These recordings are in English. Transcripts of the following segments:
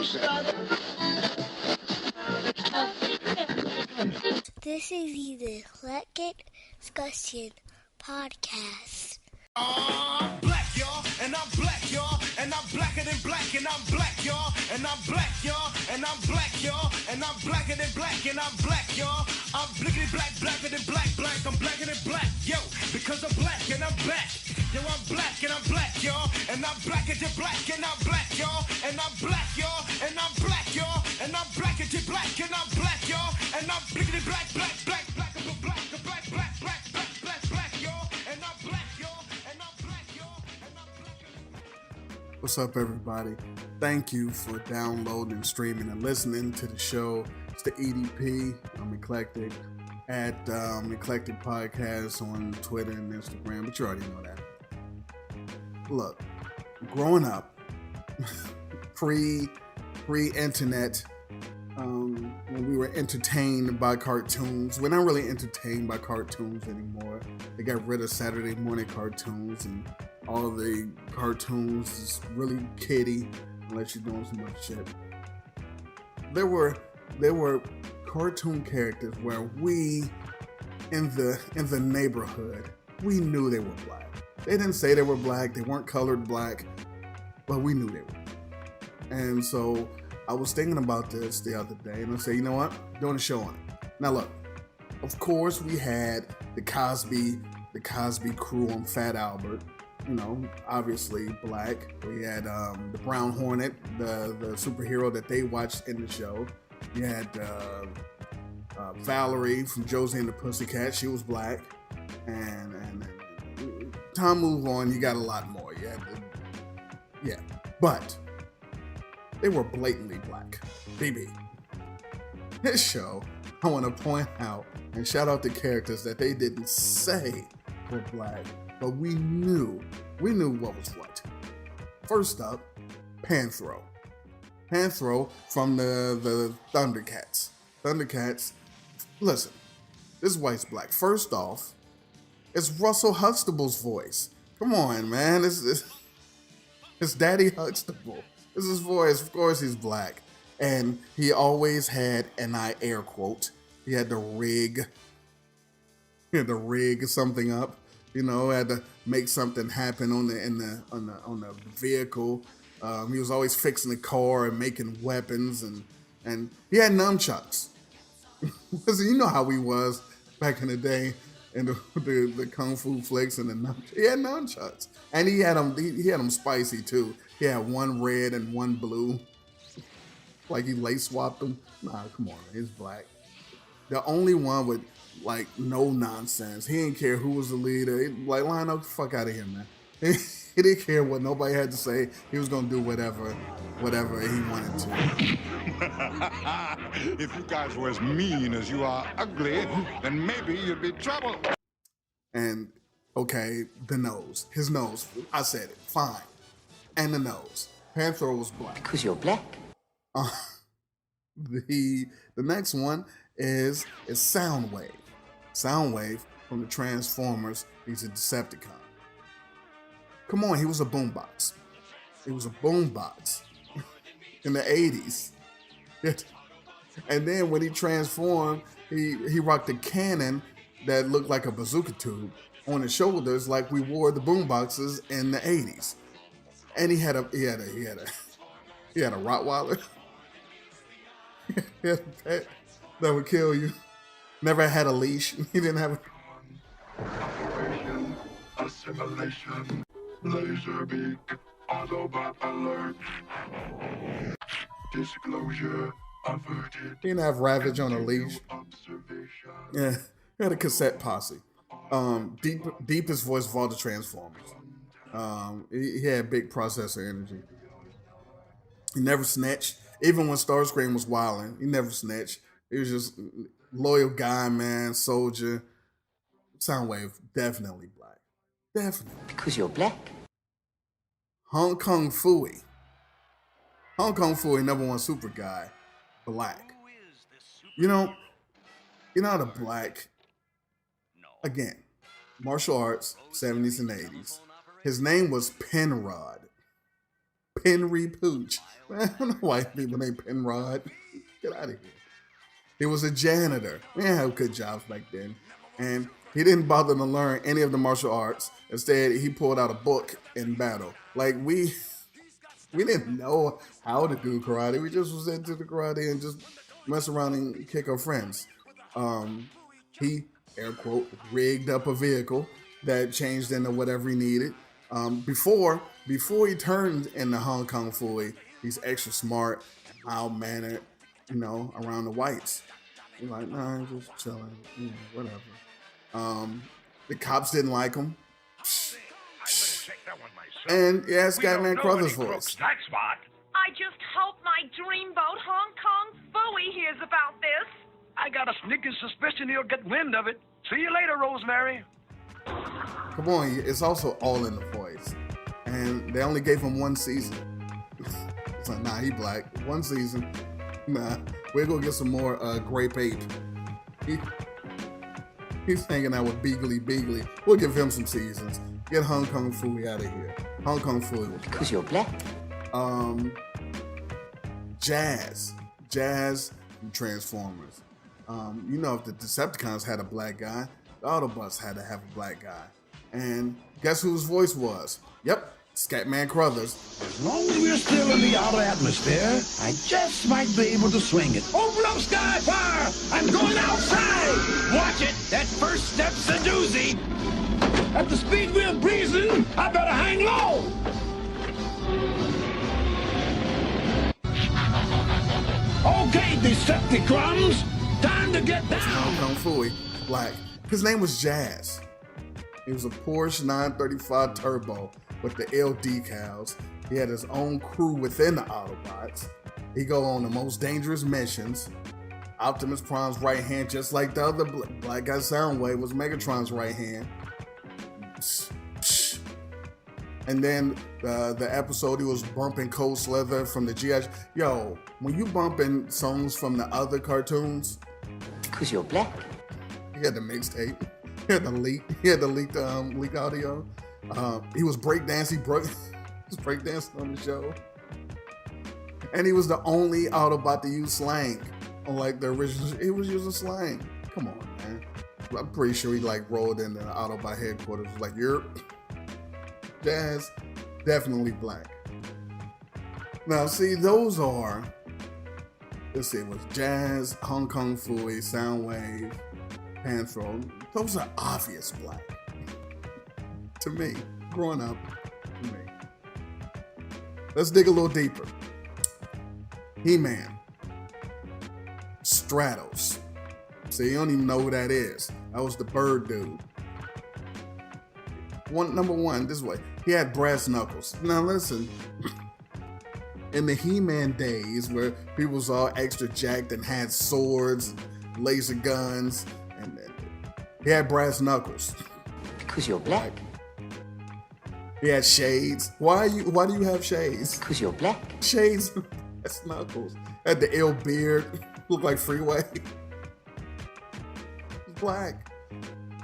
This is the Eclectic Discussion Podcast. Black, y'all, and I'm black, y'all, and I'm blacker than black, and I'm black, y'all, and I'm black, y'all, and I'm black, y'all, and I'm blacker than black, and I'm black, y'all. I'm blickety black, blacker than black, black, I'm blacker than black, yo, because I'm black and I'm back. Yo, I'm black and I'm black, y'all, and I'm blacker than black, and I'm black, y'all, and I'm black, y'all, and I'm black, y'all, and I'm blacker than black, and I'm black, y'all, and I'm blickety black, black, black, black, I'm black, black, black, black, black, black, black, y'all, and I'm black, y'all. What's up, everybody? Thank you for downloading, streaming, and listening to the show. It's the EDP. I'm Eclectic at Eclectic Podcast on Twitter and Instagram, but you already know that. Look, growing up, pre-internet, when we were entertained by cartoons, we're not really entertained by cartoons anymore. They got rid of Saturday morning cartoons, and all of the cartoons is really kiddie unless you're doing some other shit. There were cartoon characters where we in the neighborhood, we knew they were black. They didn't say they were black, they weren't colored black, but we knew they were. And so I was thinking about this the other day, and I said, you know what? Doing a show on it. Now look, of course we had the Cosby crew on Fat Albert. You know, obviously black. We had the Brown Hornet, the superhero that they watched in the show. You had Valerie from Josie and the Pussycat. She was black. And time move on, you got a lot more. But they were blatantly black. BB. This show, I want to point out and shout out the characters that they didn't say were black, but we knew what was what. First up, Panthro. Panthro from the Thundercats. Thundercats, listen, this white's black. First off, it's Russell Huxtable's voice. Come on, man. It's Daddy Huxtable. This is his voice. Of course he's black. And he always had, and I air quote, he had to rig something up. You know, had to make something happen on the vehicle. He was always fixing the car and making weapons, and he had nunchucks. You know how he was back in the day, in the kung fu flicks and the nunchucks. He had nunchucks, and he had them spicy too. He had one red and one blue, like he lace swapped them. Nah, come on, he's black. The only one with like no nonsense. He didn't care who was the leader. Like, line up the fuck out of here, man. He didn't care what nobody had to say. He was gonna do whatever he wanted to. If you guys were as mean as you are ugly, then maybe you'd be trouble. And okay, the nose. His nose. I said it. Fine. And the nose. Panthro was black. Because you're black. The next one is Soundwave. Soundwave from the Transformers. He's a Decepticon. Come on, he was a boombox. He was a boombox in the 80s. And then when he transformed, he rocked a cannon that looked like a bazooka tube on his shoulders, like we wore the boomboxes in the 80s. And he had a Rottweiler. He had a pet that would kill you. Never had a leash. He didn't have a... Operation Assimilation. Laser beak. Autobot alert. Disclosure averted. He didn't have Ravage on a leash. Yeah, he had a cassette posse. Deepest voice of all the Transformers. He had big processor energy. He never snitched. Even when Starscream was wilding, he never snitched. He was just loyal guy, man, soldier. Soundwave, definitely black. Definitely. Because you're black. Hong Kong Phooey. Hong Kong Phooey, number one super guy, black. You know how the black, again, martial arts, 70s and 80s. His name was Penrod. Penry Pooch. Man, I don't know white people named Penrod. Get out of here. He was a janitor. We didn't have good jobs back then. And he didn't bother to learn any of the martial arts. Instead, he pulled out a book in battle. Like, we didn't know how to do karate. We just was into the karate and just mess around and kick our friends. He, air quote, rigged up a vehicle that changed into whatever he needed. Before he turned into Hong Kong Phooey, he's extra smart, mild-mannered, around the whites. He's like, nah, I'm just chilling, whatever. The cops didn't like him. And yeah, Scatman Crothers' voice. That's what. I just hope my dreamboat Hong Kong Phooey hears about this. I got a sneaking suspicion he'll get wind of it. See you later, Rosemary. Come on, it's also all in the voice. And they only gave him one season. It's like, nah, he black. One season. Nah, we're gonna get some more Grape Ape. He's hanging out with Beagly. We'll give him some seasons. Get Hong Kong Phooey out of here. Hong Kong Phooey was because you're black. Jazz from Transformers. If the Decepticons had a black guy, the Autobots had to have a black guy. And guess whose voice was? Yep, Scatman Crothers. As long as we're still in the outer atmosphere, I just might be able to swing it. Open up Skyfire! I'm going outside! Watch it! That first step's a doozy! At the speed we're breezing, I better hang low! Okay, Decepticons! Time to get down! Hong Kong Phooey, black. His name was Jazz. He was a Porsche 935 Turbo with the L decals. He had his own crew within the Autobots. He go on the most dangerous missions. Optimus Prime's right hand, just like the other black guy Soundwave, was Megatron's right hand. And then the episode he was bumping Cold Slither from the G.I. Yo, when you bumping songs from the other cartoons, because you're black. He had the mixtape. He had the leaked audio. He was breakdancing. He was breakdancing on the show. And he was the only Autobot to use slang. Unlike the original, he was using slang. Come on, man. I'm pretty sure he rolled into the Autobot headquarters. Was like, you're Jazz, definitely black. Now, see, those are, let's see, it was Jazz, Hong Kong Phooey, Soundwave, Panthro. Those are obvious black. To me, growing up, to me. Let's dig a little deeper. He-Man. Stratos. See, you don't even know who that is. That was the bird dude. Number one, this way. He had brass knuckles. Now listen, in the He-Man days where people was all extra jacked and had swords, laser guns, and he had brass knuckles. Because you're black. He had shades. Why do you have shades? Because you're black. Shades, brass knuckles. Had the ill beard, looked like Freeway. He's black.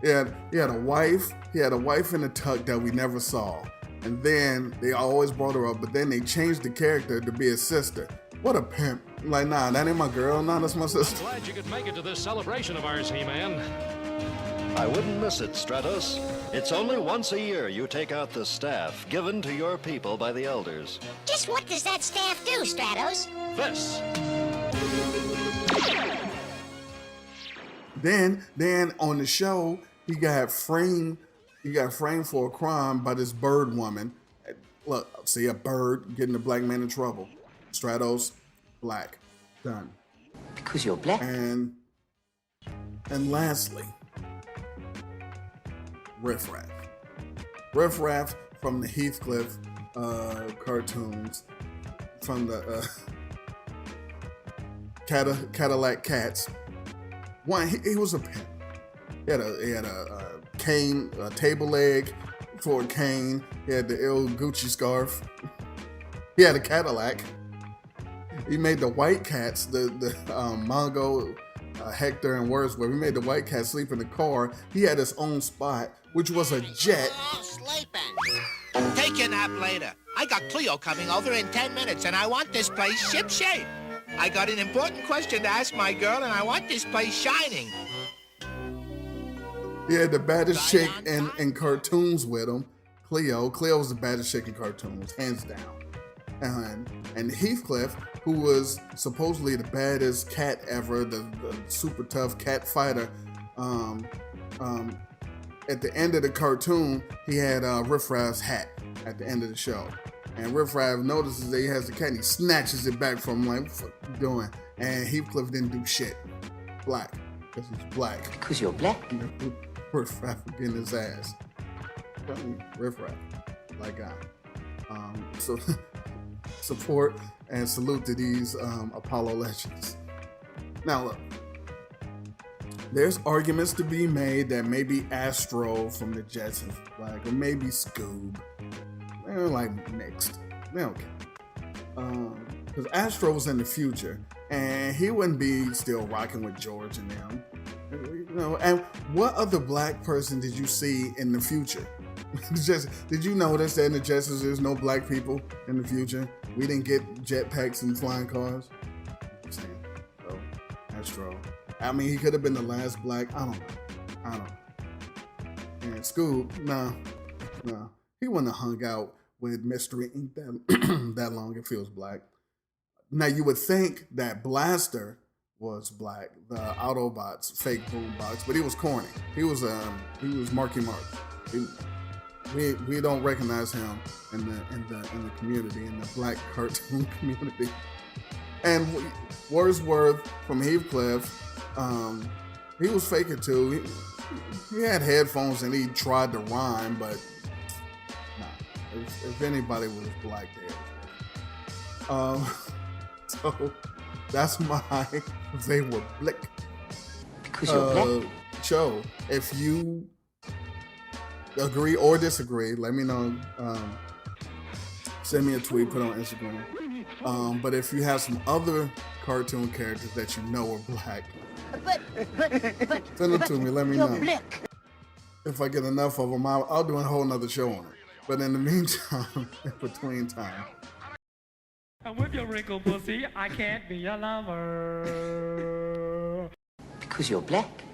He had a wife. He had a wife in a tuck that we never saw. And then they always brought her up, but then they changed the character to be a sister. What a pimp. Like, nah, that ain't my girl. Nah, that's my sister. Glad you could make it to this celebration of ours, He-Man. I wouldn't miss it, Stratos. It's only once a year you take out the staff given to your people by the elders. Just what does that staff do, Stratos? This. Then on the show, he got framed for a crime by this bird woman. Look, see a bird getting a black man in trouble. Stratos, black. Done. Because you're black. And lastly, Riff Raff from the Heathcliff cartoons, from the Cadillac Cats. One, he was a pimp. He had a cane, a table leg for a cane. He had the ill Gucci scarf. He had a Cadillac. He made the white cats, the Mongo, Hector, and Wordsworth. He made the white cat sleep in the car. He had his own spot, which was a jet. Sleeping. Take your nap later. I got Cleo coming over in 10 minutes, and I want this place ship-shape. I got an important question to ask my girl, and I want this place shining. He had the baddest chick in cartoons with him. Cleo was the baddest chick in cartoons, hands down. And Heathcliff, who was supposedly the baddest cat ever, the super tough cat fighter. At the end of the cartoon, he had Riff Raff's hat at the end of the show. And Riff Raff notices that he has the cat and he snatches it back from him like, what the fuck you doing? And Heathcliff didn't do shit. Black. Because he's black. Because you're black. Riff Raff was getting his ass. Riff Raff. Black guy. So support and salute to these Apollo legends. Now look. There's arguments to be made that maybe Astro from the Jetsons, like, or maybe Scoob. They're like mixed. They don't care. Because Astro was in the future, and he wouldn't be still rocking with George and them. You know, and what other black person did you see in the future? Did you notice that in the Jetsons there's no black people in the future? We didn't get jetpacks and flying cars. I'm saying, so Astro. I mean, he could have been the last black. I don't know. And Scoob, no. He wouldn't have hung out with Mystery Inc. that long if he was black. Now, you would think that Blaster was black, the Autobots fake boombox, but he was corny. He was Marky Mark. We don't recognize him in the community, in the black cartoon community. And Wordsworth from Heathcliff, he was faking too. He had headphones and he tried to rhyme, but nah, if anybody was black there. So that's my They Were Blick show. If you agree or disagree, let me know. Send me a tweet, put it on Instagram. But if you have some other cartoon characters that you know are black, send them to me. Let me know. If I get enough of them, I'll do a whole nother show on it. But in the meantime, in between time, and with your wrinkled pussy, I can't be your lover. Because you're black.